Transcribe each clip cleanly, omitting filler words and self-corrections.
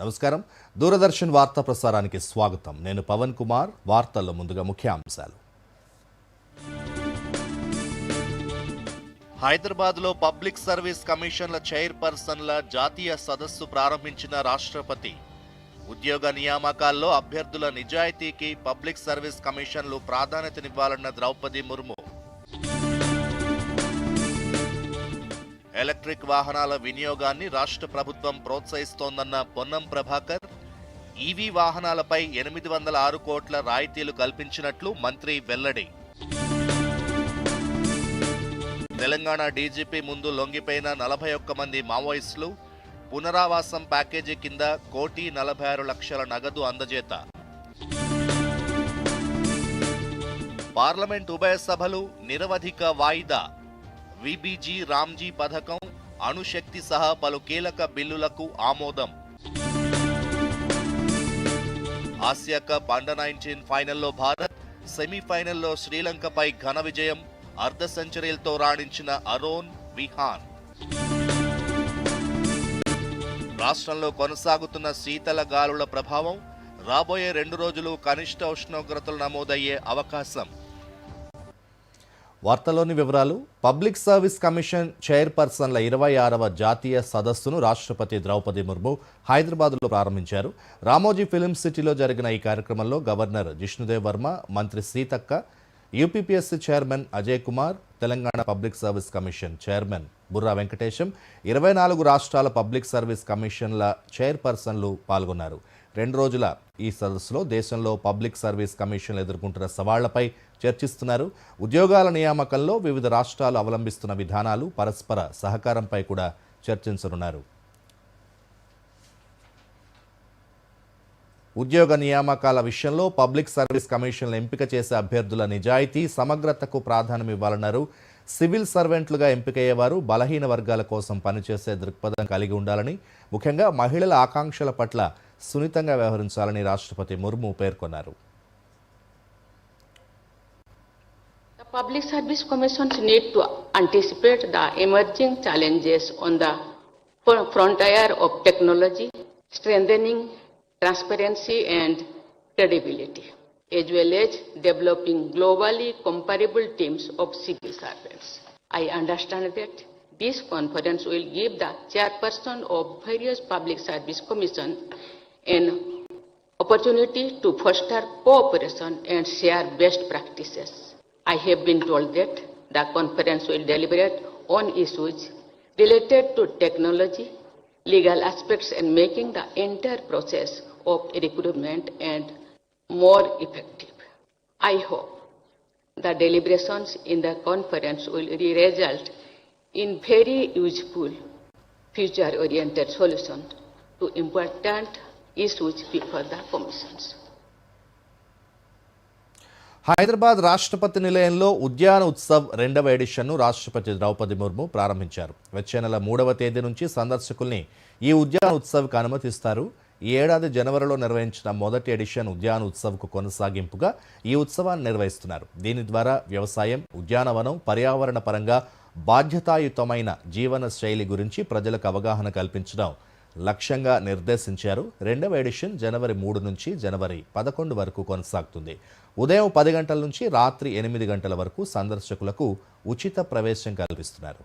నమస్కారం. దూరదర్శన్ వార్తా ప్రసారానికి స్వాగతం. నేను పవన్ కుమార్. వార్తల్లో ముందుగా ముఖ్యాంశాలు. హైదరాబాద్లో పబ్లిక్ సర్వీస్ కమిషన్ల చైర్పర్సన్ల జాతీయ సదస్సు ప్రారంభించిన రాష్ట్రపతి. ఉద్యోగ నియామకాల్లో అభ్యర్థుల నిజాయితీకి పబ్లిక్ సర్వీస్ కమిషన్లు ప్రాధాన్యతనివ్వాలన్న ద్రౌపది ముర్ము. ఎలక్ట్రిక్ వాహనాల వినియోగాన్ని రాష్ట్ర ప్రభుత్వం ప్రోత్సహిస్తోందన్న పొన్నం ప్రభాకర్. ఈవీ వాహనాలపై 806 కోట్ల రాయితీలు కల్పించినట్లు మంత్రి వెల్లడి. తెలంగాణ డీజీపీ ముందు లొంగిపోయిన 41 మంది మావోయిస్టులు. పునరావాసం ప్యాకేజీ కింద 1,46,00,000 నగదు అందజేత. పార్లమెంట్ ఉభయ సభలు నిరవధిక వాయిదా. విబిజీ రామ్జీ పథకం, అణుశక్తి సహా పలు కీలక బిల్లులకు ఆమోదం. ఆసియా కప్ అండర్-19 ఫైనల్లో భారత్, సెమీఫైనల్లో శ్రీలంకపై ఘన విజయం. అర్ధ సెంచరీలతో రాణించిన అరోన్, విహాన్. రాష్ట్రంలో కొనసాగుతున్న శీతల గాలుల ప్రభావం. రాబోయే 2 రోజులు కనిష్ట ఉష్ణోగ్రతలు నమోదయ్యే అవకాశం. వార్తలోని వివరాలు. పబ్లిక్ సర్వీస్ కమిషన్ చైర్పర్సన్ల 26వ జాతీయ సదస్సును రాష్ట్రపతి ద్రౌపది ముర్ము హైదరాబాద్లో ప్రారంభించారు. రామోజీ ఫిల్మ్ సిటీలో జరిగిన ఈ కార్యక్రమంలో గవర్నర్ జిష్ణుదేవ్ వర్మ, మంత్రి Seethakka, UPPSC chairman Ajay Kumar, Telangana public service commission chairman Burra Venkatesham, 24 రాష్ట్రాల పబ్లిక్ సర్వీస్ కమిషన్ల చైర్పర్సన్లు పాల్గొన్నారు. 2 రోజుల ఈ సదస్సులో దేశంలో పబ్లిక్ సర్వీస్ కమిషన్లు ఎదుర్కొంటున్న సవాళ్లపై చర్చిస్తున్నారు. ఉద్యోగాల నియామకంలో వివిధ రాష్ట్రాలు అవలంబిస్తున్న విధానాలు, పరస్పర సహకారంపై కూడా చర్చించనున్నారు. ఉద్యోగ నియామకాల విషయంలో పబ్లిక్ సర్వీస్ కమిషన్లు ఎంపిక చేసే అభ్యర్థుల నిజాయితీ, సమగ్రతకు ప్రాధాన్యం ఇవ్వాలన్నారు. సివిల్ సర్వెంట్లుగా ఎంపికయ్యేవారు బలహీన వర్గాల కోసం పనిచేసే దృక్పథం కలిగి ఉండాలని, ముఖ్యంగా మహిళల ఆకాంక్షల పట్ల సున్నితంగా వ్యవహరించాలని రాష్ట్రపతి ముర్ము పేర్కొన్నారు. The public service commissions need to anticipate the emerging challenges on the frontier of technology, strengthening transparency and credibility, as well as developing globally comparable teams of civil servants. I understand that this conference will give the chairperson of various public service commissions an opportunity to foster cooperation and share best practices. I have been told that the conference will deliberate on issues related to technology, legal aspects, and making the entire process of recruitment and more effective. I hope the deliberations in the conference will result in very useful, future-oriented solutions to important issues before the commissions. Hyderabad రాష్ట్రపతి నిలయంలో ఉద్యాన ఉత్సవ్ 2వ ఎడిషన్ను రాష్ట్రపతి ద్రౌపది ముర్ము ప్రారంభించారు. వచ్చే నెల 3వ తేదీ నుంచి సందర్శకుల్ని ఈ ఉద్యాన ఉత్సవ్కి అనుమతిస్తారు. ఈ ఏడాది జనవరిలో నిర్వహించిన మొదటి ఎడిషన్ ఉద్యాన ఉత్సవ్కు కొనసాగింపుగా ఈ ఉత్సవాన్ని నిర్వహిస్తున్నారు. దీని ద్వారా వ్యవసాయం, ఉద్యానవనం, పర్యావరణ పరంగా బాధ్యతాయుతమైన జీవన శైలి గురించి ప్రజలకు అవగాహన కల్పించడం లక్ష్యంగా నిర్దేశించారు. 2వ ఎడిషన్ జనవరి 3 నుంచి జనవరి 11 వరకు కొనసాగుతుంది. ఉదయం 10 గంటల నుంచి రాత్రి 8 గంటల వరకు సందర్శకులకు ఉచిత ప్రవేశం కల్పిస్తున్నారు.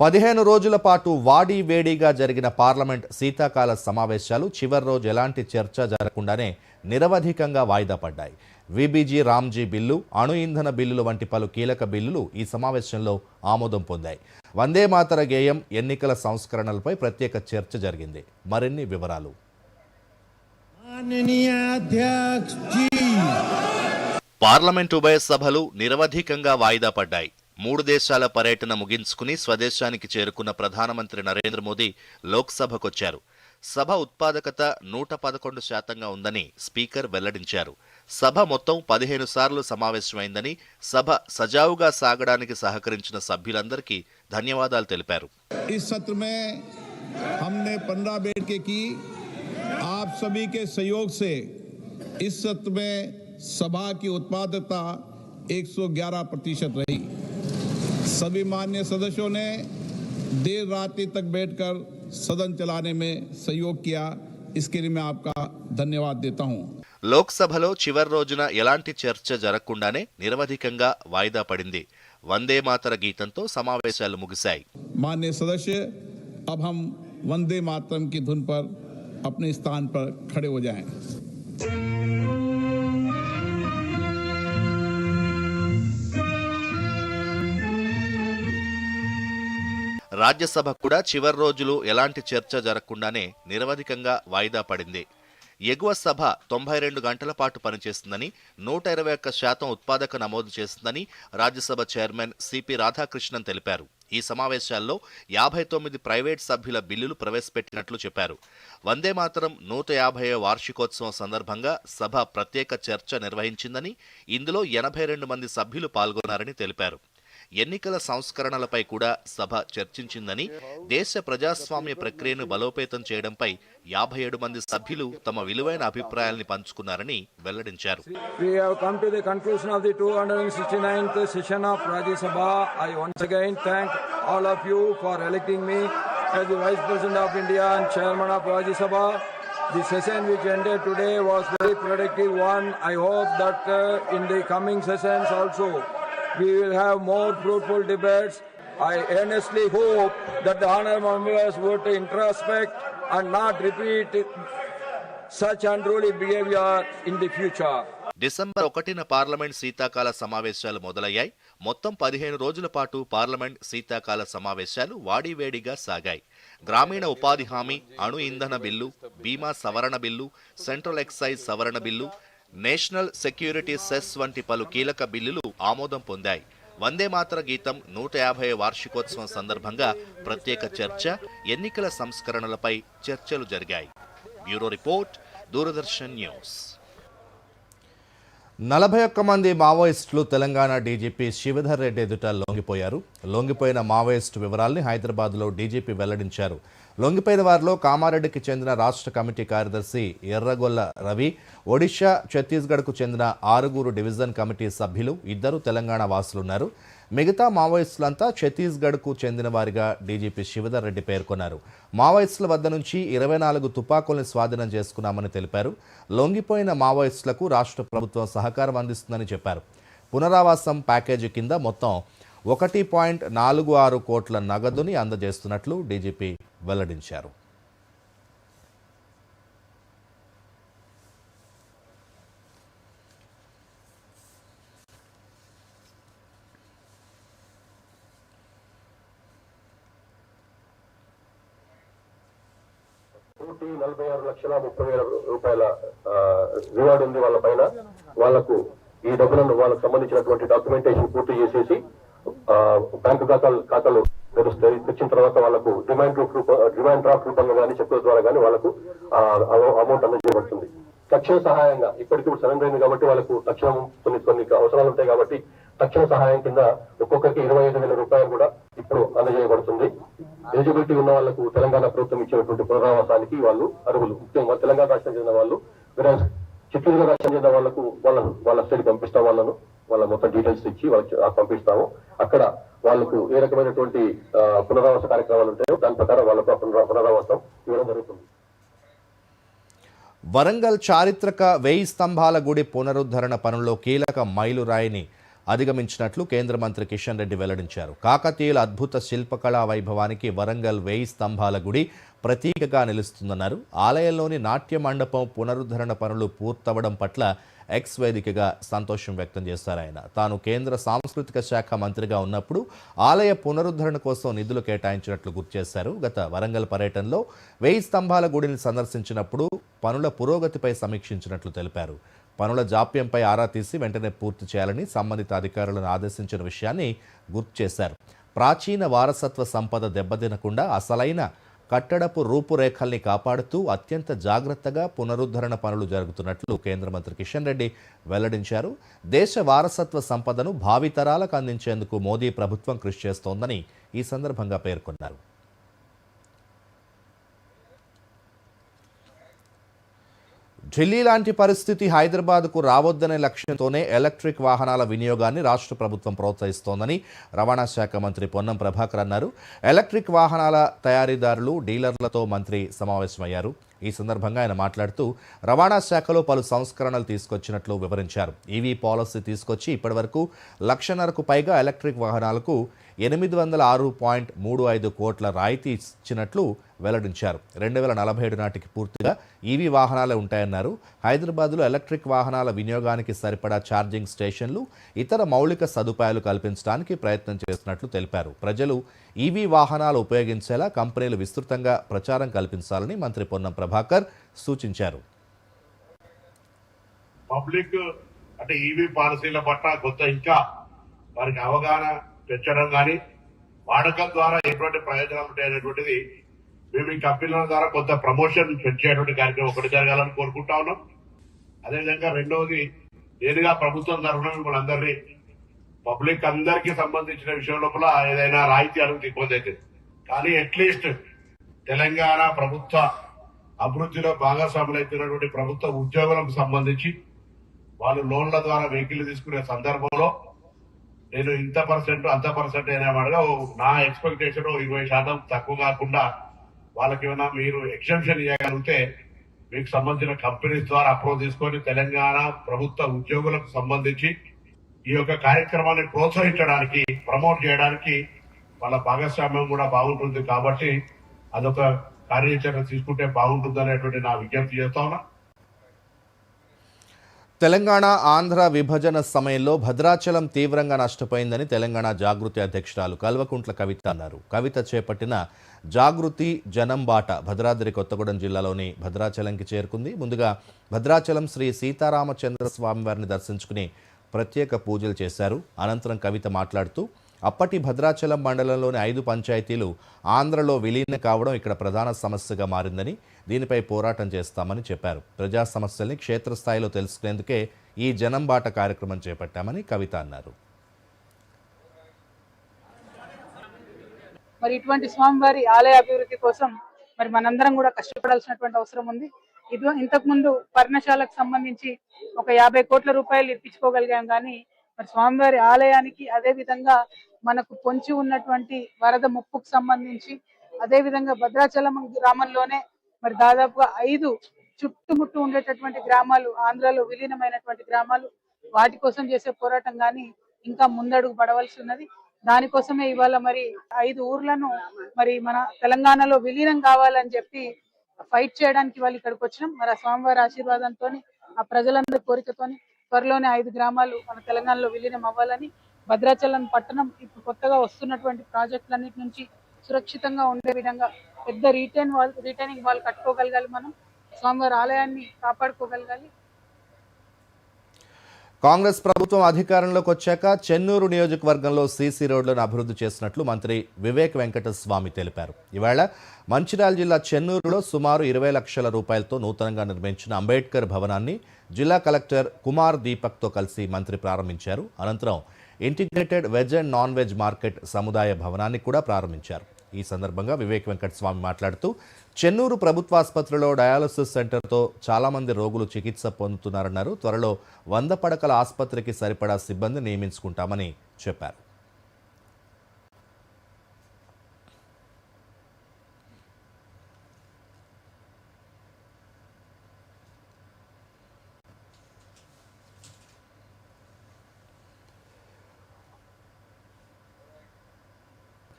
పదిహేను రోజుల పాటు వాడి వేడిగా జరిగిన పార్లమెంట్ శీతాకాల సమావేశాలు చివరి రోజు ఎలాంటి చర్చ జరగకుండానే నిరవధికంగా వాయిదా పడ్డాయి. విబిజీ రామ్జీ బిల్లు, అణు ఇంధన బిల్లులు వంటి పలు కీలక బిల్లులు ఈ సమావేశంలో ఆమోదం పొందాయి. వందే మాతర గేయం, ఎన్నికల సంస్కరణలపై ప్రత్యేక చర్చ జరిగింది. మరిన్ని వివరాలు. పార్లమెంట్ ఉభయ సభలు నిరవధికంగా వాయిదా పడ్డాయి. 3 దేశాల పర్యటన ముగించుకుని స్వదేశానికి చేరుకున్న ప్రధానమంత్రి నరేంద్ర మోదీ లోక్సభకొచ్చారు. సభ ఉత్పాదకత 111% ఉందని స్పీకర్ వెల్లడించారు. సభ మొత్తం 15 సార్లు సమావేశమైందని, సభ సజావుగా సాగడానికి సహకరించిన సభ్యులందరికీ ధన్యవాదాలు తెలిపారు. ఈ सत्र में हमने 15 बैठकें की। आप सभी के सहयोग से इस सत्र में सभा की उत्पादकता 111% रही। सभी माननीय सदस्यों ने देर रात्रि तक बैठकर सदन चलाने में सहयोग किया, इसके लिए मैं आपका धन्यवाद देता हूं। లోక్సభలో చివరి రోజున ఎలాంటి చర్చ జరగకుండానే నిరవధికంగా వాయిదా పడింది. వందే మాతర గీతంతో సమావేశాలు ముగిశాయి. माननीय सदस्य, अब हम वंदे मातरम की धुन पर अपने स्थान पर खड़े हो जाएं। రాజ్యసభ కూడా చివరి రోజులు ఎలాంటి చర్చ జరగకుండానే నిరవధికంగా వాయిదా పడింది. ఎగువ సభ 92 గంటల పాటు పనిచేస్తుందని, 121% ఉత్పాదక నమోదు చేస్తుందని రాజ్యసభ చైర్మన్ సిపి రాధాకృష్ణన్ తెలిపారు. ఈ సమావేశాల్లో 59 ప్రైవేట్ సభ్యుల బిల్లులు ప్రవేశపెట్టినట్లు చెప్పారు. వందే మాతరం 150వ వార్షికోత్సవం సందర్భంగా సభ ప్రత్యేక చర్చ నిర్వహించిందని, ఇందులో 82 మంది సభ్యులు పాల్గొన్నారని తెలిపారు. ఎన్నికల సంస్కరణలపై కూడా సభ చర్చించిందని, దేశ ప్రజాస్వామ్య ప్రక్రియను బలోపేతం చేయడంపై 57 మంది సభ్యులు తమ విలువైన అభిప్రాయాల్ని పంచుకున్నారని వెల్లడించారు. We have come to the conclusion of the 269th session of Rajya Sabha. I once again thank all of you for electing me as the Vice President of India and Chairman of Rajya Sabha. The session which ended today was very productive one. I hope that in the coming sessions also we will have more fruitful debates. I earnestly hope that the honourable members would introspect and not repeat such unruly behavior in the future. December 1న parliament శీతాకాల సమావేశాలు మొదలయ్యాయి. మొత్తం 15 రోజుల పాటు parliament శీతాకాల సమావేశాలు వాడివేడిగా సాగాయి. గ్రామీణ ఉపాధి హామీ, అణు ఇంధన బిల్లు, బీమా సవరణ బిల్లు, సెంట్రల్ ఎక్సైజ్ సవరణ బిల్లు, నేషనల్ సెక్యూరిటీ సెస్ వంటి పలు కీలక బిల్లులు ఆమోదం పొందాయి. వందే మాతర గీతం 150వ వార్షికోత్సవం సందర్భంగా ప్రత్యేక చర్చ, ఎన్నికల సంస్కరణలపై చర్చలు జరిగాయి. Bureau report, Doordarshan news. 41 మంది మావోయిస్టులు తెలంగాణ డీజీపీ శివధర్ రెడ్డి ఎదుట లొంగిపోయారు. లొంగిపోయిన మావోయిస్టు వివరాల్ని హైదరాబాద్లో డీజీపీ వెల్లడించారు. లొంగిపోయిన వారిలో కామారెడ్డికి చెందిన రాష్ట్ర కమిటీ కార్యదర్శి ఎర్రగొల్ల రవి, ఒడిషా, ఛత్తీస్గఢ్కు చెందిన 6 డివిజన్ కమిటీ సభ్యులు, 2 తెలంగాణ వాసులున్నారు. మిగతా మావోయిస్టులంతా ఛత్తీస్గఢ్కు చెందిన వారిగా డీజీపీ శివధర్ రెడ్డి పేర్కొన్నారు. మావోయిస్టుల వద్ద నుంచి 24 తుపాకుల్ని స్వాధీనం చేసుకున్నామని తెలిపారు. లొంగిపోయిన మావోయిస్టులకు రాష్ట్ర ప్రభుత్వం సహకారం అందిస్తుందని చెప్పారు. పునరావాసం ప్యాకేజీ కింద మొత్తం 1.46 కోట్ల నగదుని అందజేస్తున్నట్లు డీజీపీ వెల్లడించారు. ₹46,30,30,000 రివార్డ్ ఉంది వాళ్ళ పైన. వాళ్లకు ఈ డబ్బులను వాళ్ళకు సంబంధించినటువంటి డాక్యుమెంటేషన్ పూర్తి చేసేసి బ్యాంకు ఖాతాలు తెరుస్తాయి. తెచ్చిన తర్వాత వాళ్ళకు డిమాండ్ డ్రాఫ్ట్ రూపంలో కానీ చెక్కుల ద్వారా కానీ వాళ్ళకు అమౌంట్ అందజేయబడుతుంది. తక్షణ సహాయంగా ఇప్పటికీ సరెండర్ అయింది కాబట్టి వాళ్ళకు తక్షణం కొన్ని అవసరాలు ఉంటాయి కాబట్టి తక్షణ సహాయం కింద ఒక్కొక్కరికి ₹25,000 కూడా ఇప్పుడు అందజేయబడుతుంది. ఎలిజిబిలిటీ ఉన్న వాళ్లకు తెలంగాణ ప్రభుత్వం ఇచ్చినటువంటి పునరావాసానికి వాళ్ళు అర్హులు. ముఖ్యంగా తెలంగాణ రాష్ట్రం చెందిన వాళ్ళు, చిత్తూరు రాష్ట్రం చెందిన వాళ్ళకు వాళ్ళ స్టేట్ పంపిస్తాం. వాళ్ళ మొత్తం డీటెయిల్స్ ఇచ్చి వాళ్ళకి పంపిస్తాము. అక్కడ వాళ్ళకు ఏ రకమైనటువంటి పునరావాస కార్యక్రమాలు ఉంటాయో దాని ప్రకారం వాళ్ళకు పునరావాసం ఇవ్వడం జరుగుతుంది. వరంగల్ చారిత్రక 1000 స్తంభాల గుడి పునరుద్ధరణ పనుల్లో కీలక మైలురాయిని అధిగమించినట్లు కేంద్ర మంత్రి కిషన్ రెడ్డి వెల్లడించారు. కాకతీయుల అద్భుత శిల్పకళా వైభవానికి వరంగల్ 1000 స్తంభాల గుడి ప్రతీకగా నిలుస్తుందన్నారు. ఆలయంలోని నాట్య మండపం పునరుద్ధరణ పనులు పూర్తవడం పట్ల ఎక్స్ వేదికగా సంతోషం వ్యక్తం చేశారు. ఆయన తాను కేంద్ర సాంస్కృతిక శాఖ మంత్రిగా ఉన్నప్పుడు ఆలయ పునరుద్ధరణ కోసం నిధులు కేటాయించినట్లు గుర్తు చేశారు. గత వరంగల్ పర్యటనలో 1000 స్తంభాల గుడిని సందర్శించినప్పుడు పనుల పురోగతిపై సమీక్షించినట్లు తెలిపారు. పనుల జాప్యంపై ఆరా తీసి వెంటనే పూర్తి చేయాలని సంబంధిత అధికారులను ఆదేశించిన విషయాన్ని గుర్తు చేశారు. ప్రాచీన వారసత్వ సంపద దెబ్బతినకుండా అసలైన కట్టడపు రూపురేఖల్ని కాపాడుతూ అత్యంత జాగ్రత్తగా పునరుద్ధరణ పనులు జరుగుతున్నట్లు కేంద్ర మంత్రి కిషన్ రెడ్డి వెల్లడించారు. దేశ వారసత్వ సంపదను భావితరాలకు అందించేందుకు మోదీ ప్రభుత్వం కృషి చేస్తోందని ఈ సందర్భంగా పేర్కొన్నారు. ఢిల్లీ లాంటి పరిస్థితి హైదరాబాద్కు రావద్దనే లక్ష్యంతోనే ఎలక్ట్రిక్ వాహనాల వినియోగాన్ని రాష్ట్ర ప్రభుత్వం ప్రోత్సహిస్తోందని రవాణా శాఖ మంత్రి పొన్నం ప్రభాకర్ అన్నారు. ఎలక్ట్రిక్ వాహనాల తయారీదారులు, డీలర్లతో మంత్రి సమావేశమయ్యారు. ఈ సందర్భంగా ఆయన మాట్లాడుతూ రవాణా శాఖలో పలు సంస్కరణలు తీసుకొచ్చినట్లు వివరించారు. ఈవీ పాలసీ తీసుకొచ్చి ఇప్పటివరకు 1,50,000కు పైగా ఎలక్ట్రిక్ వాహనాలకు 806.35 కోట్ల రాయితీ ఇచ్చినట్లు వెల్లడించారు. 2047 నాటికి పూర్తిగా ఈవీ వాహనాలే ఉంటాయన్నారు. హైదరాబాద్లో ఎలక్ట్రిక్ వాహనాల వినియోగానికి సరిపడా ఛార్జింగ్ స్టేషన్లు, ఇతర మౌలిక సదుపాయాలు కల్పించడానికి ప్రయత్నం చేస్తున్నట్లు తెలిపారు. ప్రజలు ఈవీ వాహనాలు ఉపయోగించేలా కంపెనీలు విస్తృతంగా ప్రచారం కల్పించాలని మంత్రి పొన్నం ప్రభాకర్ సూచించారు. పబ్లిక్ అంటే ఈవీ పాలసీల పట్ల కొంత ఇంకా వారికి అవగాహన పెంచడం కానీ, వాడకం ద్వారా ఎటువంటి ప్రయోజనాలు ఉంటాయనేటువంటిది మేము ఈ కంపెనీల ద్వారా కొంత ప్రమోషన్ పెంచేటువంటి కార్యక్రమం ఒకటి జరగాలని కోరుకుంటా ఉన్నాం. అదేవిధంగా రెండవది, నేరుగా ప్రభుత్వం తరఫున మిమ్మల్ని అందరినీ పబ్లిక్ అందరికీ సంబంధించిన విషయం లోపల ఏదైనా రాయితీ అడుగుతూ ఇబ్బంది అవుతుంది. కానీ అట్లీస్ట్ తెలంగాణ ప్రభుత్వ అభివృద్ధిలో భాగస్వాములు అవుతున్నటువంటి ప్రభుత్వ ఉద్యోగులకు సంబంధించి వాళ్ళు లోన్ల ద్వారా వెహికల్ తీసుకునే సందర్భంలో నేను ఇంత పర్సెంట్ అంత పర్సెంట్ అయినా నా ఎక్స్పెక్టేషన్ 20% తక్కువ కాకుండా వాళ్ళకి ఏమైనా మీరు ఎగ్జంప్షన్ ఇవ్వగలిగితే మీకు సంబంధించిన కంపెనీస్ ద్వారా అప్రోచ్ తీసుకొని తెలంగాణ ప్రభుత్వ ఉద్యోగులకు సంబంధించి ఈ యొక్క కార్యక్రమాన్ని ప్రోత్సహించడానికి, ప్రమోట్ చేయడానికి వాళ్ళ భాగస్వామ్యం కూడా బాగుంటుంది. కాబట్టి అదొక కార్యాచరణ తీసుకుంటే బాగుంటుంది అనేటువంటి నా విజ్ఞప్తి చేస్తా ఉన్నా. తెలంగాణ ఆంధ్ర విభజన సమయంలో భద్రాచలం తీవ్రంగా నష్టపోయిందని తెలంగాణ జాగృతి అధ్యక్షురాలు కల్వకుంట్ల కవిత అన్నారు. కవిత చేపట్టిన జాగృతి జనం బాట భద్రాద్రి కొత్తగూడెం జిల్లాలోని భద్రాచలంకి చేరుకుంది. ముందుగా భద్రాచలం శ్రీ సీతారామచంద్ర స్వామి వారిని దర్శించుకుని ప్రత్యేక పూజలు చేశారు. అనంతరం కవిత మాట్లాడుతూ అప్పటి భద్రాచలం మండలంలోని 5 పంచాయతీలు ఆంధ్రలో విలీనం కావడం ఇక్కడ ప్రధాన సమస్యగా మారిందని, దీనిపై పోరాటం చేస్తామని చెప్పారు. ప్రజా సమస్యల్ని క్షేత్రస్థాయిలో తెలుసుకునేందుకే ఈ జనం బాట కార్యక్రమం చేపట్టామని కవిత అన్నారు. మరి ఇటువంటి స్వామివారి ఆలయ అభివృద్ధి కోసం మరి మనందరం కూడా కష్టపడాల్సినటువంటి అవసరం ఉంది. ఇంతకు ముందు పర్ణశాలకు సంబంధించి ఒక 50 కోట్ల రూపాయలు ఇప్పించుకోగలిగాం, కానీ మరి స్వామివారి ఆలయానికి, అదే విధంగా మనకు పొంచి ఉన్నటువంటి వరద ముప్పుకు సంబంధించి, అదే విధంగా భద్రాచలం గ్రామంలోనే మరి దాదాపుగా 5 చుట్టుముట్టు ఉండేటటువంటి గ్రామాలు ఆంధ్రాలో విలీనమైనటువంటి గ్రామాలు, వాటి కోసం చేసే పోరాటం కానీ ఇంకా ముందడుగు పడవలసి ఉన్నది. దానికోసమే ఇవాళ మరి 5 ఊర్లను మరి మన తెలంగాణలో విలీనం కావాలని చెప్పి ఫైట్ చేయడానికి వాళ్ళు ఇక్కడికి వచ్చినాం. మరి ఆ స్వామివారి ఆశీర్వాదంతో, ఆ ప్రజలందరి కోరికతోని త్వరలోనే 5 గ్రామాలు మన తెలంగాణలో విలీనం అవ్వాలని, భద్రాచలం పట్టణం ఇప్పుడు కొత్తగా వస్తున్నటువంటి ప్రాజెక్టులన్నిటి నుంచి సురక్షితంగా ఉండే విధంగా పెద్ద రిటైనింగ్ వాల్ కట్టుకోగలగాలి, మనం స్వామివారి ఆలయాన్ని కాపాడుకోగలగాలి. కాంగ్రెస్ ప్రభుత్వం అధికారంలోకి వచ్చాక చెన్నూరు నియోజకవర్గంలో సీసీ రోడ్లను అభివృద్ధి చేసినట్లు మంత్రి వివేక్ వెంకటస్వామి తెలిపారు. ఇవాళ మంచిర్యాల జిల్లా చెన్నూరులో సుమారు 20 లక్షల రూపాయలతో నూతనంగా నిర్మించిన అంబేద్కర్ భవనాన్ని జిల్లా కలెక్టర్ కుమార్ దీపక్తో కలిసి మంత్రి ప్రారంభించారు. అనంతరం integrated veg and non veg market సముదాయ భవనాన్ని కూడా ప్రారంభించారు. ఈ సందర్భంగా వివేక్ వెంకటస్వామి మాట్లాడుతూ చెన్నూరు ప్రభుత్వాసుపత్రిలో డయాలసిస్ సెంటర్తో చాలామంది రోగులు చికిత్స పొందుతున్నారన్నారు. త్వరలో 100 పడకల ఆసుపత్రికి సరిపడా సిబ్బంది నియమించుకుంటామని చెప్పారు.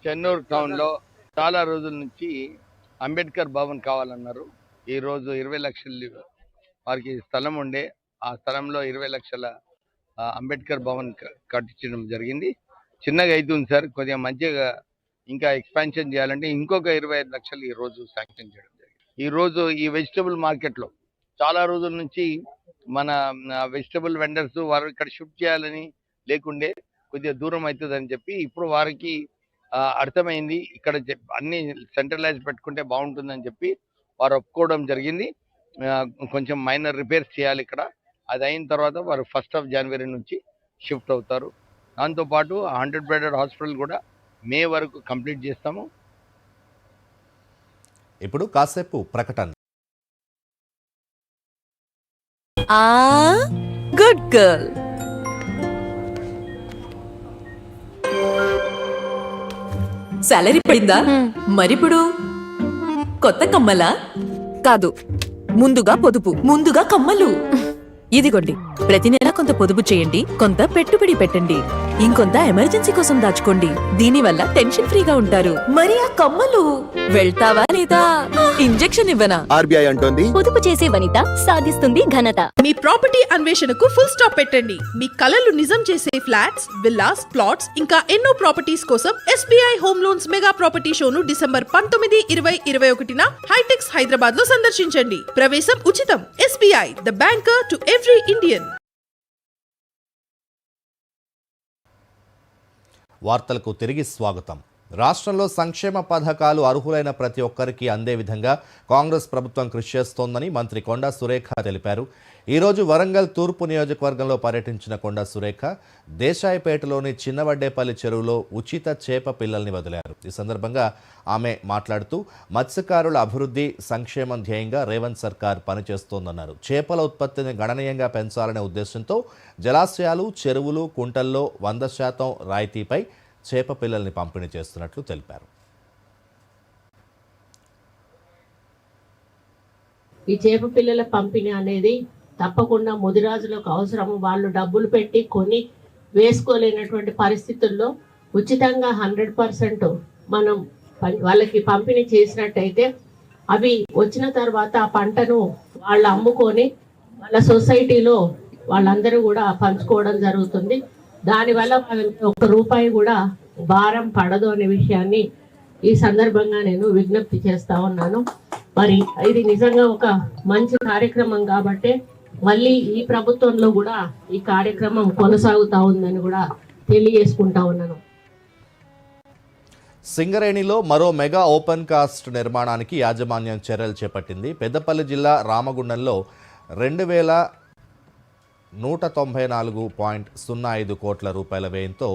చెన్నూరు టౌన్లో చాలా రోజుల నుంచి అంబేద్కర్ భవన్ కావాలన్నారు. ఈరోజు 20 లక్షలు వారికి స్థలం ఉండే, ఆ స్థలంలో 20 లక్షల అంబేద్కర్ భవన్ కట్టించడం జరిగింది. చిన్నగా అవుతుంది సార్, కొద్దిగా మంచిగా ఇంకా ఎక్స్పాన్షన్ చేయాలంటే ఇంకొక 25 లక్షలు ఈరోజు శాంక్షన్ చేయడం జరిగింది. ఈరోజు ఈ వెజిటబుల్ మార్కెట్లో చాలా రోజుల నుంచి మన వెజిటబుల్ వెండర్స్ వారు ఇక్కడ షిఫ్ట్ చేయాలని లేకుండే, కొద్దిగా దూరం అవుతుందని చెప్పి ఇప్పుడు వారికి అర్థమైంది ఇక్కడ అన్ని సెంట్రలైజ్ పెట్టుకుంటే బాగుంటుందని చెప్పి వారు ఒప్పుకోవడం జరిగింది. కొంచెం మైనర్ రిపేర్స్ చేయాలి ఇక్కడ, అది అయిన తర్వాత వారు 1 జనవరి నుంచి షిఫ్ట్ అవుతారు. దాంతోపాటు 100 బెడెడ్ హాస్పిటల్ కూడా మే వరకు కంప్లీట్ చేస్తాము. ఇప్పుడు కాసేపు ప్రకటన. Good girl. సాలరీ పడిందా? మరిప్పుడు కొత్త కమ్మలా? కాదు, ముందుగా పొదుపు, ముందుగా కమ్మలు. ఇదిగోండి, ప్రతి నెల కొంత పొదుపు చేయండి, కొంత పెట్టుబడి పెట్టండి, ఇంకొంత ఎమర్జెన్సీ కోసం దాచుకోండి. దీనివల్ల టెన్షన్ ఫ్రీగా ఉంటారు. మరి ఆ కమ్మలు వెళ్తావా లేదా ఇంజెక్షన్ ఇవ్వనా? ఆర్బీఐ అంటోంది, పొదుపు చేసే వనిత సాధిస్తుంది ఘనత. మీ ప్రాపర్టీ అన్వేషణకు ఫుల్ స్టాప్ పెట్టండి. మీ కలలు నిజం చేసే ఫ్లాట్స్, విల్లాస్, ప్లాట్స్ ఇంకా ఎన్నో ప్రాపర్టీస్ కోసం SBI home loans mega property షోను డిసెంబర్ 19, 20, 21న హైటెక్స్ హైదరాబాద్ లో సందర్శించండి. ప్రవేశం ఉచితం. SBI, the banker to every Indian. వార్తలకు తిరిగి స్వాగతం. రాష్ట్రంలో సంక్షేమ పథకాలు అర్హులైన ప్రతి ఒక్కరికి అందే విధంగా కాంగ్రెస్ ప్రభుత్వం కృషి చేస్తోందని మంత్రి కొండా సురేఖ తెలిపారు. ఈరోజు వరంగల్ తూర్పు నియోజకవర్గంలో పర్యటించిన కొండా సురేఖ దేశాయిపేటలోని చిన్నవడ్డేపల్లి చెరువులో ఉచిత చేప పిల్లల్ని వదిలారు. ఈ సందర్భంగా ఆమె మాట్లాడుతూ మత్స్యకారుల అభివృద్ధి సంక్షేమం ధ్యేయంగా రేవంత్ సర్కార్ పనిచేస్తోందన్నారు. చేపల ఉత్పత్తిని గణనీయంగా పెంచాలనే ఉద్దేశంతో జలాశయాలు, చెరువులు, కుంటల్లో 100% రాయితీపై చేప పిల్లల్ని పంపిణీ చేస్తున్నట్లు తెలిపారు. ఈ చేప పిల్లల పంపిణీ అనేది తప్పకుండా ముదిరాజులకు అవసరము. వాళ్ళు డబ్బులు పెట్టి కొని వేసుకోలేనటువంటి పరిస్థితుల్లో ఉచితంగా 100% మనం వాళ్ళకి పంపిణీ చేసినట్టయితే అవి వచ్చిన తర్వాత ఆ పంటను వాళ్ళు అమ్ముకొని వాళ్ళ సొసైటీలో వాళ్ళందరూ కూడా పంచుకోవడం జరుగుతుంది. దానివల్ల వాళ్ళకి ₹1 కూడా భారం పడదు అనే విషయాన్ని ఈ సందర్భంగా నేను విజ్ఞప్తి చేస్తా ఉన్నాను. మరి ఇది నిజంగా ఒక మంచి కార్యక్రమం కాబట్టి మళ్ళీ ఈ ప్రభుత్వంలో కూడా ఈ కార్యక్రమం కొనసాగుతా ఉందని కూడా తెలియజేసుకుంటా ఉన్నాను. సింగరేణిలో మరో మెగా ఓపెన్ కాస్ట్ నిర్మాణానికి యాజమాన్యం చర్యలు చేపట్టింది. పెద్దపల్లి జిల్లా రామగుండంలో 2194.05 కోట్ల రూపాయల వ్యయంతో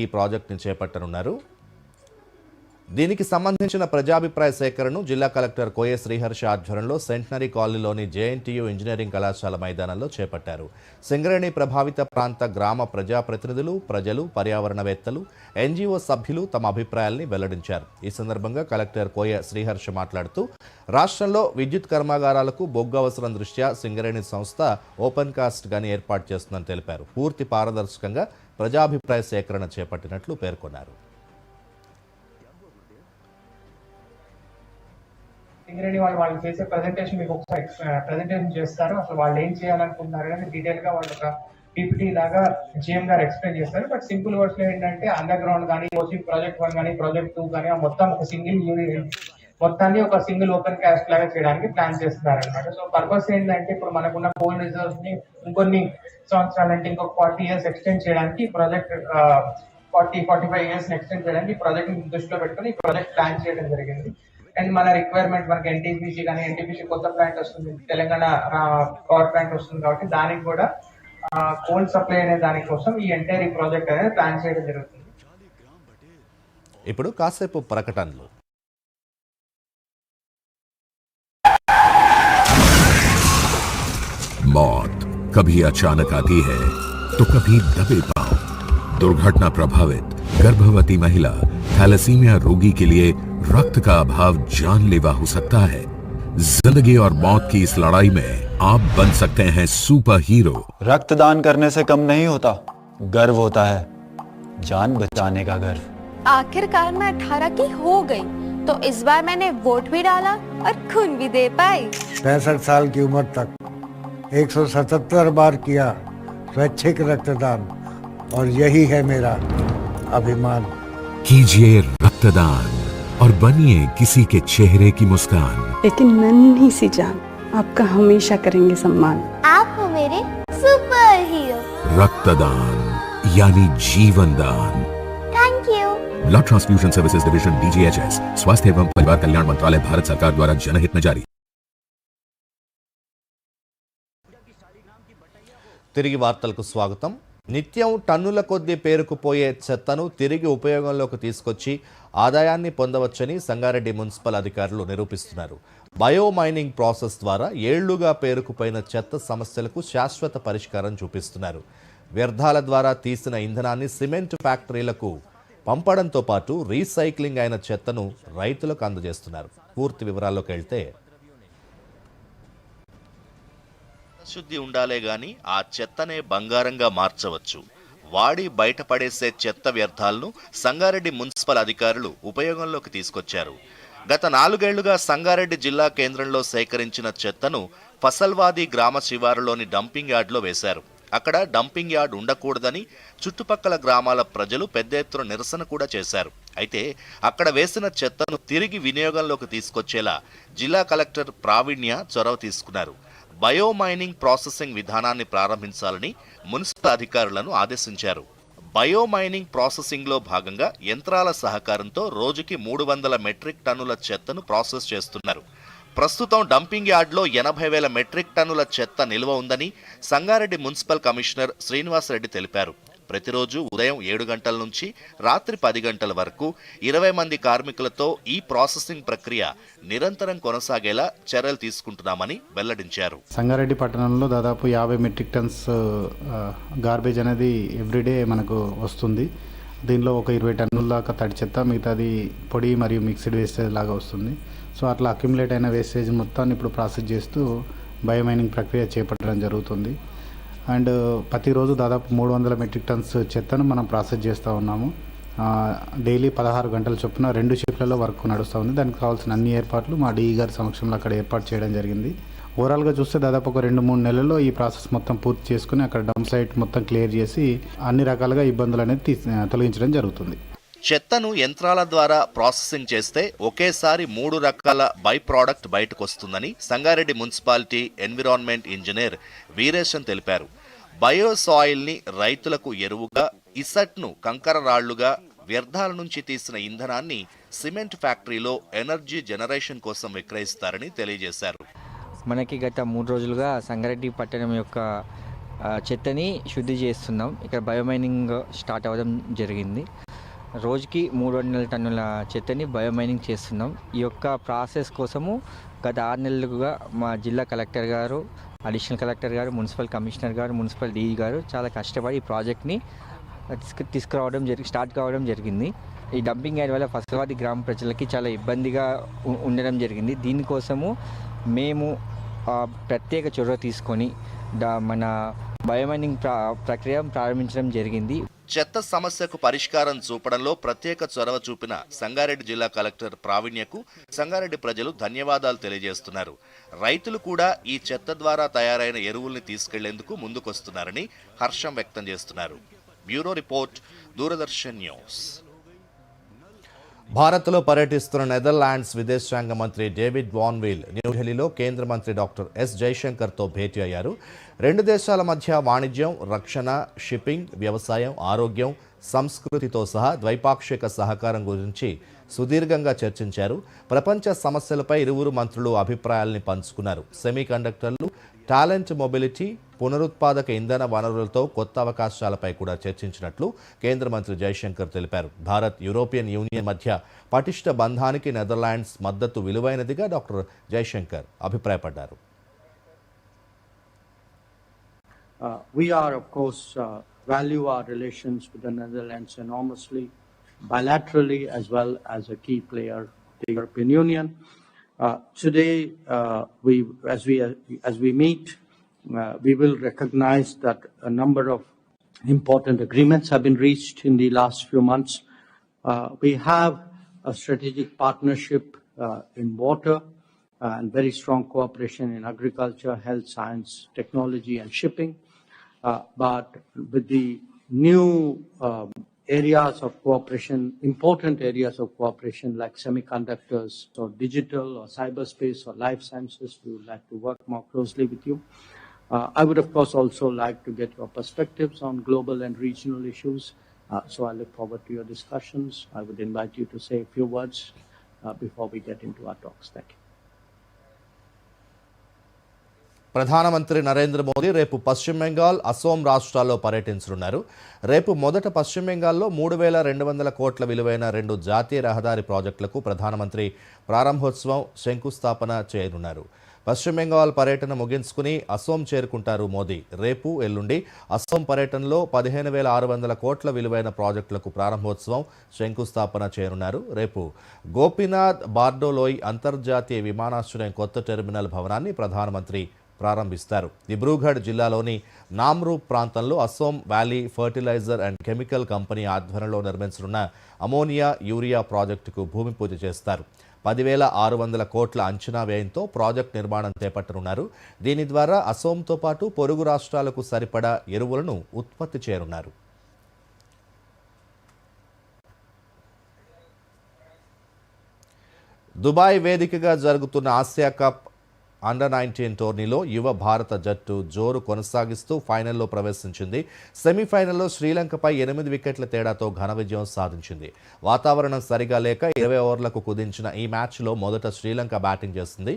ఈ ప్రాజెక్టును చేపట్టనున్నారు. దీనికి సంబంధించిన ప్రజాభిప్రాయ సేకరణను జిల్లా కలెక్టర్ కోయ శ్రీహర్ష ఆధ్వర్యంలో సెంటనరీ కాలనీలోని JNTU ఇంజనీరింగ్ కళాశాల మైదానంలో చేపట్టారు. సింగరేణి ప్రభావిత ప్రాంత గ్రామ ప్రజాప్రతినిధులు, ప్రజలు, పర్యావరణవేత్తలు, NGO సభ్యులు తమ అభిప్రాయాల్ని వెల్లడించారు. ఈ సందర్భంగా కలెక్టర్ కోయ శ్రీహర్ష మాట్లాడుతూ రాష్ట్రంలో విద్యుత్ కర్మాగారాలకు బొగ్గు అవసరం దృష్ట్యా సింగరేణి సంస్థ ఓపెన్ కాస్ట్ గాని ఏర్పాటు చేస్తుందని తెలిపారు. పూర్తి పారదర్శకంగా ప్రజాభిప్రాయ సేకరణ చేపట్టినట్లు పేర్కొన్నారు. సింగరేణి వాళ్ళు చేసే ప్రజెంటేషన్ మీకు ఒకసారి ప్రజెంటేషన్ చేస్తారు. అసలు వాళ్ళు ఏం చేయాలనుకుంటున్నారు అనేది డీటెయిల్ గా వాళ్ళు ఒక PPT లాగా GM గారు ఎక్స్ప్లెయిన్ చేస్తారు. బట్ సింపుల్ వర్డ్స్ లో ఏంటంటే అండర్ గ్రౌండ్ కానీ, కోచింగ్ ప్రాజెక్ట్ 1 కానీ, ప్రాజెక్ట్ 2 కానీ మొత్తం ఒక సింగిల్ యూనిట్ మొత్తాన్ని ఒక సింగిల్ ఓపెన్ కాస్ట్ లాగా చేయడానికి ప్లాన్ చేస్తున్నారు అనమాట. సో పర్పస్ ఏంటంటే ఇప్పుడు మనకున్న కోల్ రిజర్వ్స్ ని ఇంకొన్ని సంవత్సరాలు అంటే ఇంకొక 40 years ఎక్స్టెండ్ చేయడానికి ప్రాజెక్ట్ 40-45 years ఎక్స్టెండ్ చేయడానికి ఈ ప్రాజెక్ట్ దృష్టిలో పెట్టుకుని ఈ ప్రాజెక్ట్ ప్లాన్ చేయడం జరిగింది. అండ్ మన రిక్వైర్మెంట్ మనకి NTPC కానీ, NTPC కొత్త ప్లాంట్ వస్తుంది, తెలంగాణ పవర్ ప్లాంట్ వస్తుంది కాబట్టి దానికి కూడా కోల్ సప్లై అనే దానికోసం ఈ ఎంటైర్ ఈ ప్రాజెక్ట్ అనేది ప్లాన్ చేయడం జరుగుతుంది. ఇప్పుడు కాసేపు ప్రకటనలు. मौत कभी अचानक आती है तो कभी दबे पांव। दुर्घटना प्रभावित गर्भवती महिला, थैलेसीमिया रोगी के लिए रक्त का अभाव जानलेवा हो सकता है। जिंदगी और मौत की इस लड़ाई में आप बन सकते हैं सुपर हीरो। रक्तदान करने से कम नहीं होता, गर्व होता है, जान बचाने का गर्व। आखिरकार मैं 18 की हो गई तो इस बार मैंने वोट भी डाला और खून भी दे पाई। 65 साल की उम्र तक 177 बार किया स्वैच्छिक रक्तदान और यही है मेरा अभिमान। कीजिए रक्तदान और बनिए किसी के चेहरे की मुस्कान। लेकिन नन्ही सी जान आपका हमेशा करेंगे सम्मान। आप हो मेरे सुपर हीरो। रक्तदान यानी जीवन दान। Thank you. Blood transfusion services division DGHS, स्वास्थ्य एवं परिवार कल्याण मंत्रालय, भारत सरकार द्वारा जनहित में जारी। తిరిగి వార్తలకు స్వాగతం. నిత్యం టన్నుల కొద్దీ పేరుకుపోయే చెత్తను తిరిగి ఉపయోగంలోకి తీసుకొచ్చి ఆదాయాన్ని పొందవచ్చని సంగారెడ్డి మున్సిపల్ అధికారులు నిరూపిస్తున్నారు. బయోమైనింగ్ ప్రాసెస్ ద్వారా ఏళ్లుగా పేరుకుపోయిన చెత్త సమస్యలకు శాశ్వత పరిష్కారం చూపిస్తున్నారు. వ్యర్థాల ద్వారా తీసిన ఇంధనాన్ని సిమెంట్ ఫ్యాక్టరీలకు పంపడంతో పాటు రీసైక్లింగ్ అయిన చెత్తను రైతులకు అందజేస్తున్నారు. పూర్తి వివరాల్లోకి వెళ్తే, శుద్ధి ఉండాలే గాని ఆ చెత్తనే బంగారంగా మార్చవచ్చు. వాడి బయటపడేసే చెత్త వ్యర్థాలను సంగారెడ్డి మున్సిపల్ అధికారులు ఉపయోగంలోకి తీసుకొచ్చారు. గత 4 ఏళ్లుగా సంగారెడ్డి జిల్లా కేంద్రంలో సేకరించిన చెత్తను ఫసల్వాది గ్రామ శివారులోని డంపింగ్ యార్డ్లో వేశారు. అక్కడ డంపింగ్ యార్డ్ ఉండకూడదని చుట్టుపక్కల గ్రామాల ప్రజలు పెద్ద ఎత్తున నిరసన కూడా చేశారు. అయితే అక్కడ వేసిన చెత్తను తిరిగి వినియోగంలోకి తీసుకొచ్చేలా జిల్లా కలెక్టర్ ప్రావీణ్య చొరవ తీసుకున్నారు. బయోమైనింగ్ ప్రాసెసింగ్ విధానాన్ని ప్రారంభించాలని మున్సిపల్ అధికారులను ఆదేశించారు. బయోమైనింగ్ ప్రాసెసింగ్లో భాగంగా యంత్రాల సహకారంతో రోజుకి 300 మెట్రిక్ టన్నుల చెత్తను ప్రాసెస్ చేస్తున్నారు. ప్రస్తుతం డంపింగ్ యార్డ్లో 80,000 మెట్రిక్ టన్నుల చెత్త నిల్వ ఉందని సంగారెడ్డి మున్సిపల్ కమిషనర్ శ్రీనివాసరెడ్డి తెలిపారు. ప్రతిరోజు ఉదయం 7 గంటల నుంచి రాత్రి 10 గంటల వరకు 20 మంది కార్మికులతో ఈ ప్రాసెసింగ్ ప్రక్రియ నిరంతరం కొనసాగేలా చర్యలు తీసుకుంటున్నామని వెల్లడించారు. సంగారెడ్డి పట్టణంలో దాదాపు 50 మెట్రిక్ టన్స్ గార్బేజ్ అనేది ఎవ్రీడే మనకు వస్తుంది. దీనిలో ఒక 20 టన్నుల దాకా తడి చెత్త, మిగతాది పొడి మరియు మిక్స్డ్ వేస్టేజ్ లాగా వస్తుంది. సో అట్లా అక్యుములేట్ అయిన వేస్టేజ్ మొత్తాన్ని ఇప్పుడు ప్రాసెస్ చేస్తూ బయోమైనింగ్ ప్రక్రియ చేపట్టడం జరుగుతుంది. అండ్ ప్రతిరోజు దాదాపు 300 మెట్రిక్ టన్స్ చెత్తను మనం ప్రాసెస్ చేస్తూ ఉన్నాము. డైలీ 16 గంటల చొప్పున 2 షిఫ్ట్లలో వర్క్ నడుస్తూ ఉంది. దానికి కావాల్సిన అన్ని ఏర్పాట్లు మా డిఈ గారి సమక్షంలో అక్కడ ఏర్పాటు చేయడం జరిగింది. ఓవరాల్గా చూస్తే దాదాపు ఒక 2-3 నెలల్లో ఈ ప్రాసెస్ మొత్తం పూర్తి చేసుకుని అక్కడ డంప్ సైట్ మొత్తం క్లియర్ చేసి అన్ని రకాలుగా ఇబ్బందులు అనేది తొలగించడం జరుగుతుంది. చెత్తను యంత్రాల ద్వారా ప్రాసెసింగ్ చేస్తే ఒకేసారి 3 రకాల బై ప్రోడక్ట్ బయటకు వస్తుందని సంగారెడ్డి మున్సిపాలిటీ ఎన్విరాన్మెంట్ ఇంజనీర్ వీరేశన్ తెలిపారు. బయోసాయిల్ని రైతులకు ఎరువుగా, ఇసట్ను కంకర రాళ్లుగా, వ్యర్థాల నుంచి తీసిన ఇంధనాన్ని సిమెంట్ ఫ్యాక్టరీలో ఎనర్జీ జనరేషన్ కోసం విక్రయిస్తారని తెలియజేశారు. మనకి గత 3 రోజులుగా సంగారెడ్డి పట్టణం యొక్క చెత్తని శుద్ధి చేస్తున్నాం. ఇక్కడ బయోమైనింగ్ స్టార్ట్ అవ్వడం జరిగింది. రోజుకి 300 టన్నుల చెత్తని బయోమైనింగ్ చేస్తున్నాం. ఈ యొక్క ప్రాసెస్ కోసము గత 6 నెలలుగా మా జిల్లా కలెక్టర్ గారు, అడిషనల్ కలెక్టర్ గారు, మున్సిపల్ కమిషనర్ గారు, మున్సిపల్ డిఈ గారు చాలా కష్టపడి ఈ ప్రాజెక్ట్ని స్టార్ట్ కావడం జరిగింది. ఈ డంపింగ్ యార్డ్ వల్ల ఫసల్వాది గ్రామ ప్రజలకి చాలా ఇబ్బందిగా ఉండడం జరిగింది. దీనికోసము మేము ప్రత్యేక చొరవ తీసుకొని మన బయోమైనింగ్ ప్రక్రియ ప్రారంభించడం జరిగింది. చెత్త సమస్యకు పరిష్కారం చూపడంలో ప్రత్యేక చొరవ చూపిన సంగారెడ్డి జిల్లా కలెక్టర్ ప్రావీణ్యకు సంగారెడ్డి ప్రజలు ధన్యవాదాలు తెలియజేస్తున్నారు. రైతులు కూడా ఈ చెత్త ద్వారా తయారైన ఎరువుల్ని తీసుకెళ్లేందుకు ముందుకొస్తున్నారని హర్షం వ్యక్తం చేస్తున్నారు. Bureau report, Doordarshan news. భారత్లో పర్యటిస్తున్న నెదర్లాండ్స్ విదేశాంగ మంత్రి డేవిడ్ వాన్వీల్ న్యూఢిల్లీలో కేంద్ర మంత్రి డాక్టర్ ఎస్ జైశంకర్తో భేటీ అయ్యారు. 2 దేశాల మధ్య వాణిజ్యం, రక్షణ, షిప్పింగ్, వ్యవసాయం, ఆరోగ్యం, సంస్కృతితో సహా ద్వైపాక్షిక సహకారం గురించి సుదీర్ఘంగా చర్చించారు. ప్రపంచ సమస్యలపై ఇరువురు మంత్రులు అభిప్రాయాల్ని పంచుకున్నారు. సెమీకండక్టర్లు, టాలెంట్ మొబిలిటీ, పునరుత్పాదక ఇంధన వనరులతో కొత్త అవకాశాలపై కూడా చర్చించినట్లు కేంద్ర మంత్రి జైశంకర్ తెలిపారు. భారత్, యూరోపియన్ యూనియన్ మధ్య పటిష్ట బంధానికి నెదర్లాండ్స్ మద్దతు విలువైనదిగా డాక్టర్ జైశంకర్ అభిప్రాయపడ్డారు. We are, of course, value our relations with the Netherlands enormously, bilaterally as well as a key player of the European Union. Today, as we meet, we will recognize that a number of important agreements have been reached in the last few months. We have a strategic partnership in water and very strong cooperation in agriculture, health, science, technology, and shipping. But with the new areas of cooperation, important areas of cooperation like semiconductors or digital or cyberspace or life sciences, we would like to work more closely with you. I would, of course, also like to get your perspectives on global and regional issues. So I look forward to your discussions. I would invite you to say a few words before we get into our talks. Thank you. ప్రధానమంత్రి నరేంద్ర మోదీ రేపు పశ్చిమ బెంగాల్, అసోం రాష్ట్రాల్లో పర్యటించనున్నారు. రేపు మొదట పశ్చిమ బెంగాల్లో 3,200 కోట్ల విలువైన 2 జాతీయ రహదారి ప్రాజెక్టులకు ప్రధానమంత్రి ప్రారంభోత్సవం, శంకుస్థాపన చేయనున్నారు. పశ్చిమ బెంగాల్ పర్యటన ముగించుకుని అసోం చేరుకుంటారు మోదీ. రేపు, ఎల్లుండి అసోం పర్యటనలో 15,600 కోట్ల విలువైన ప్రాజెక్టులకు ప్రారంభోత్సవం, శంకుస్థాపన చేయనున్నారు. రేపు గోపీనాథ్ బార్డోలోయ్ అంతర్జాతీయ విమానాశ్రయం కొత్త టెర్మినల్ భవనాన్ని ప్రధానమంత్రి ప్రారంభిస్తారు. దిబ్రూగఢ్ జిల్లాలోని నామ్రూప్ ప్రాంతంలో Assam valley fertilizer and chemical company ఆధ్వర్యంలో నిర్మించనున్న అమోనియా, యూరియా ప్రాజెక్టుకు భూమి పూజ చేస్తారు. 10,600 కోట్ల అంచనా వ్యయంతో ప్రాజెక్టు నిర్మాణం చేపట్టనున్నారు. దీని ద్వారా అసోంతో పాటు పొరుగు రాష్ట్రాలకు సరిపడా ఎరువులను ఉత్పత్తి చేయనున్నారు. దుబాయ్ వేదికగా జరుగుతున్న ఆసియా కప్ అండర్-19 టోర్నీలో యువ భారత జట్టు జోరు కొనసాగిస్తూ ఫైనల్లో ప్రవేశించింది. సెమీఫైనల్లో శ్రీలంకపై 8 వికెట్ల తేడాతో ఘన విజయం సాధించింది. వాతావరణం సరిగా లేక 20 ఓవర్లకు కుదించిన ఈ మ్యాచ్లో మొదట శ్రీలంక బ్యాటింగ్ చేసింది.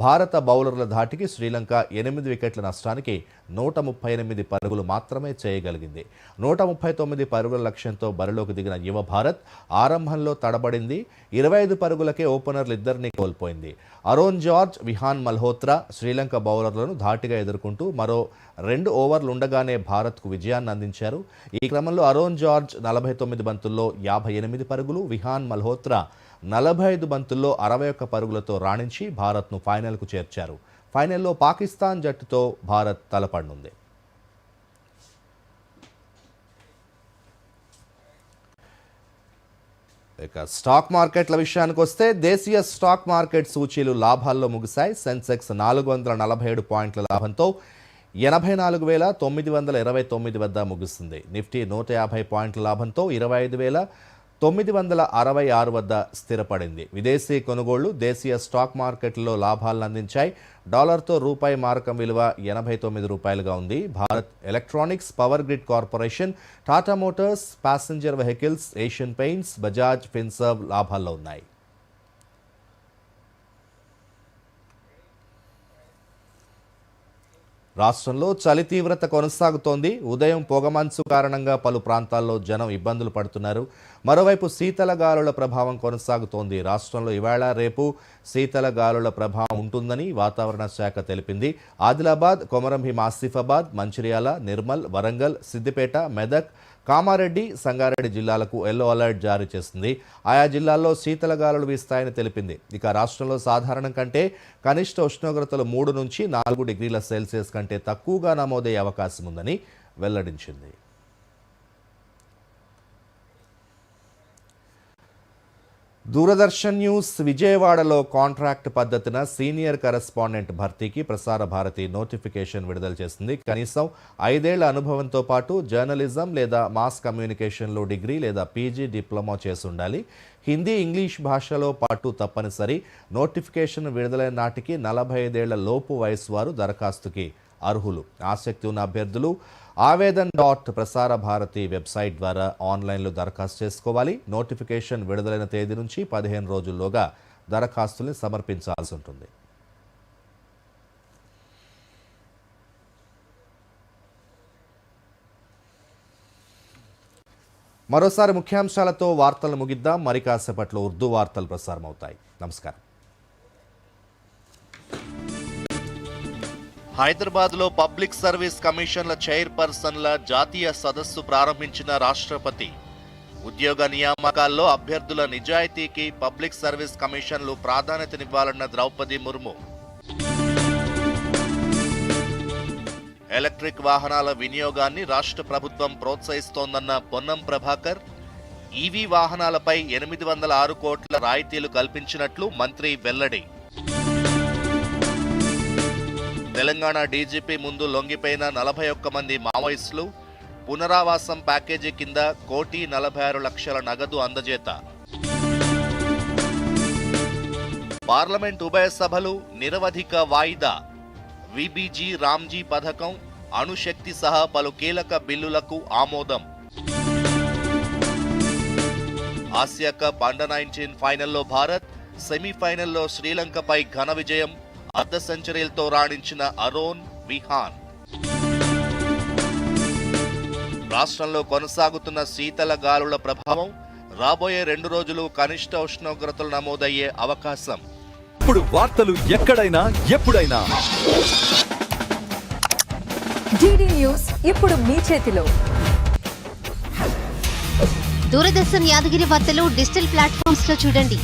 భారత బౌలర్ల ధాటికి శ్రీలంక 8 వికెట్ల నష్టానికి 138 పరుగులు మాత్రమే చేయగలిగింది. 139 పరుగుల లక్ష్యంతో బరిలోకి దిగిన యువ భారత్ ఆరంభంలో తడబడింది. 25 పరుగులకే ఓపెనర్లు ఇద్దరిని కోల్పోయింది. అరోన్ జార్జ్, విహాన్ మల్హోత్రా శ్రీలంక బౌలర్లను ధాటిగా ఎదుర్కొంటూ మరో 2 ఓవర్లు ఉండగానే భారత్కు విజయాన్ని అందించారు. ఈ క్రమంలో అరోన్ జార్జ్ 49 బంతుల్లో 58 పరుగులు, విహాన్ మల్హోత్రా 45 బంతుల్లో 61 పరుగులతో రాణించి భారత్ను ఫైనల్కు చేర్చారు. ఫైనల్లో పాకిస్తాన్ జట్టుతో భారత్ తలపడనుంది. ఇక స్టాక్ మార్కెట్ల విషయానికి వస్తే దేశీయ స్టాక్ మార్కెట్ సూచీలు లాభాల్లో ముగిశాయి. సెన్సెక్స్ 447 పాయింట్ల లాభంతో 84,929 వద్ద ముగిసింది. నిఫ్టీ 150 పాయింట్ల లాభంతో 25,966 వద్ద స్థిరపడింది. విదేశీ కొనుగోళ్లు దేశీయ స్టాక్ మార్కెట్లో లాభాలను అందించాయి. డాలర్తో రూపాయి మారకం విలువ 89 రూపాయలుగా ఉంది. Bharat electronics, power grid corporation, Tata Motors, passenger vehicles, Asian paints, Bajaj Finserv లాభాల్లో ఉన్నాయి. రాష్ట్రంలో చలి తీవ్రత కొనసాగుతోంది. ఉదయం పొగమంచు కారణంగా పలు ప్రాంతాల్లో జనం ఇబ్బందులు పడుతున్నారు. మరోవైపు శీతల గాలుల ప్రభావం కొనసాగుతోంది. రాష్ట్రంలో ఇవాళ, రేపు శీతల గాలుల ప్రభావం ఉంటుందని వాతావరణ శాఖ తెలిపింది. ఆదిలాబాద్, కొమరంభీం ఆసిఫాబాద్, మంచిర్యాల, నిర్మల్, వరంగల్, సిద్దిపేట, మెదక్, కామారెడ్డి, సంగారెడ్డి జిల్లాలకు ఎల్లో అలర్ట్ జారీ చేసింది. ఆయా జిల్లాల్లో శీతల గాలులు వీస్తాయని తెలిపింది. ఇక రాష్ట్రంలో సాధారణం కంటే కనిష్ట ఉష్ణోగ్రతలు 3 నుంచి 4 డిగ్రీల సెల్సియస్ కంటే తక్కువగా నమోదయ్యే అవకాశం ఉందని వెల్లడించింది. దూరదర్శన్ న్యూస్ విజయవాడలో కాంట్రాక్ట్ పద్ధతిన సీనియర్ కరెస్పాండెంట్ భర్తీకి ప్రసార భారతి నోటిఫికేషన్ విడుదల చేసింది. కనీసం 5 ఏళ్ల అనుభవంతో పాటు జర్నలిజం లేదా మాస్ కమ్యూనికేషన్లో డిగ్రీ లేదా పీజీ డిప్లొమా చేసి ఉండాలి. హిందీ, ఇంగ్లీష్ భాషలో పాటు తప్పనిసరి. నోటిఫికేషన్ విడుదలైన నాటికి 45 ఏళ్ల లోపు వయసు వారు దరఖాస్తుకి అర్హులు. ఆసక్తి ఉన్న అభ్యర్థులు ఆవేదన్.ప్రసార భారతి వెబ్సైట్ ద్వారా ఆన్లైన్లో దరఖాస్తు చేసుకోవాలి. నోటిఫికేషన్ విడుదలైన తేదీ నుంచి 15 రోజుల్లోగా దరఖాస్తుల్ని సమర్పించాల్సి ఉంటుంది. మరోసారి ముఖ్యాంశాలతో వార్తలు ముగిద్దాం. మరి కాసేపట్లో ఉర్దూ వార్తలు ప్రసారమవుతాయి. నమస్కారం. హైదరాబాద్లో పబ్లిక్ సర్వీస్ కమిషన్ల చైర్పర్సన్ల జాతీయ సదస్సు ప్రారంభించిన రాష్ట్రపతి. ఉద్యోగ నియామకాల్లో అభ్యర్థుల నిజాయితీకి పబ్లిక్ సర్వీస్ కమిషన్లు ప్రాధాన్యతనివ్వాలన్న ద్రౌపది ముర్ము. ఎలక్ట్రిక్ వాహనాల వినియోగాన్ని రాష్ట్ర ప్రభుత్వం ప్రోత్సహిస్తోందన్న పొన్నం ప్రభాకర్. ఈవీ వాహనాలపై 806 కోట్ల రాయితీలు కల్పించినట్లు మంత్రి వెల్లడి. తెలంగాణ డీజీపీ ముందు లొంగిపోయిన 41 మంది మావోయిస్టులు. పునరావాసం ప్యాకేజీ కింద 1,46,00,000 నగదు అందజేత. పార్లమెంట్ ఉభయ సభలు నిరవధిక వాయిదా. విబిజీ రామ్జీ పథకం, అణుశక్తి సహా పలు కీలక బిల్లులకు ఆమోదం. ఆసియా కప్ అండర్-19 ఫైనల్లో భారత్, సెమీఫైనల్లో శ్రీలంకపై ఘన విజయం. అర్ధ సెంచరీలతో రాణించిన అరోన్ విహాన్. రాష్ట్రంలో కొనసాగుతున్న శీతల గాలుల ప్రభావం రాబోయే 2 రోజులు కనిష్ట ఉష్ణోగ్రతలు నమోదయ్యే అవకాశం. ఇప్పుడు వార్తలు ఎక్కడైనా ఎప్పుడైనా డిడి న్యూస్ ఇప్పుడు మీ చేతిలో. దూరదర్శన్ యాదగిరి వార్తలు డిజిటల్ ప్లాట్ఫామ్స్ లో చూడండి.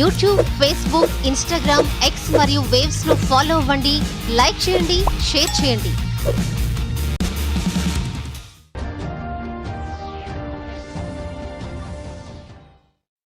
యూట్యూబ్, ఫేస్బుక్, ఇన్స్టాగ్రామ్, ఎక్స్ మరియు వేవ్స్ లో ఫాలో అవ్వండి, లైక్ చేయండి, షేర్ చేయండి.